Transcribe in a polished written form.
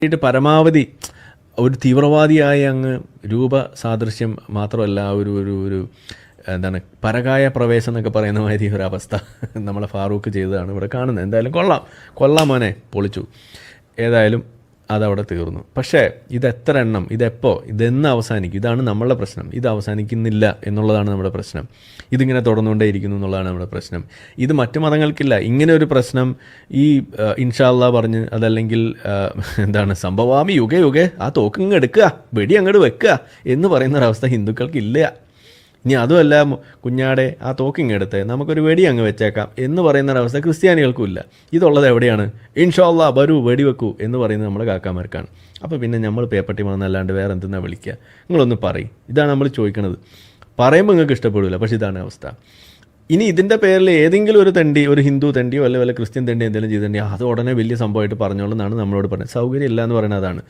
പരമാവധി ഒരു തീവ്രവാദിയായ അങ്ങ് രൂപ സാദൃശ്യം മാത്രമല്ല, ഒരു ഒരു ഒരു എന്താണ് പരകായ പ്രവേശം എന്നൊക്കെ പറയുന്ന മാതിരി ഒരവസ്ഥ നമ്മളെ ഫാറൂഖ് ചെയ്തതാണ് ഇവിടെ കാണുന്നത്. എന്തായാലും കൊള്ളാം മോനെ, പൊളിച്ചു. ഏതായാലും അതവിടെ തീർന്നു. പക്ഷേ ഇതെത്ര എണ്ണം, ഇതെന്ന് അവസാനിക്കും? ഇതാണ് നമ്മളുടെ പ്രശ്നം. ഇത് അവസാനിക്കുന്നില്ല എന്നുള്ളതാണ് നമ്മുടെ പ്രശ്നം. ഇതിങ്ങനെ തുടർന്നുകൊണ്ടേയിരിക്കുന്നു എന്നുള്ളതാണ് നമ്മുടെ പ്രശ്നം. ഇത് മറ്റു മതങ്ങൾക്കില്ല. ഇങ്ങനെ ഒരു പ്രശ്നം ഈ ഇൻഷാ അല്ലാഹ് പറഞ്ഞ്, അതല്ലെങ്കിൽ എന്താണ് സംഭവാമി യുഗേ ആ തോക്കങ്ങ് എടുക്കുക, വെടി അങ്ങോട്ട് വെക്കുക എന്ന് പറയുന്നൊരവസ്ഥ ഹിന്ദുക്കൾക്കില്ല. ഇനി അതുമല്ല കുഞ്ഞാടെ ആ തോക്കിങ്ങെടുത്ത് നമുക്കൊരു വെടി അങ്ങ് വെച്ചേക്കാം എന്ന് പറയുന്നൊരവസ്ഥ ക്രിസ്ത്യാനികൾക്കും ഇല്ല. ഇതുള്ളത് എവിടെയാണ്? ഇൻഷാ അല്ലാഹ് വരൂ വെടിവെക്കൂ എന്ന് പറയുന്നത് നമ്മുടെ കാക്കാമാർക്കാണ്. അപ്പോൾ പിന്നെ നമ്മൾ പേപ്പട്ടി വന്നല്ലാണ്ട് വേറെ എന്തെന്നാണ് വിളിക്കുക? നിങ്ങളൊന്ന് പറയും. ഇതാണ് നമ്മൾ ചോദിക്കണത്. പറയുമ്പോൾ നിങ്ങൾക്ക് ഇഷ്ടപ്പെടില്ല, പക്ഷേ ഇതാണ് അവസ്ഥ. ഇനി ഇതിൻ്റെ പേരിൽ ഏതെങ്കിലും ഒരു തെണ്ടി, ഒരു ഹിന്ദു തെണ്ടിയോ അല്ലെങ്കിൽ വല്ല ക്രിസ്ത്യൻ തെണ്ടി എന്തെങ്കിലും ചെയ്തിട്ടുണ്ടെങ്കിൽ അത് ഉടനെ വലിയ സംഭവമായിട്ട് പറഞ്ഞോളെന്നാണ് നമ്മളോട് പറയുന്നത്. സൗകര്യം ഇല്ല എന്ന് പറയുന്നത് അതാണ്.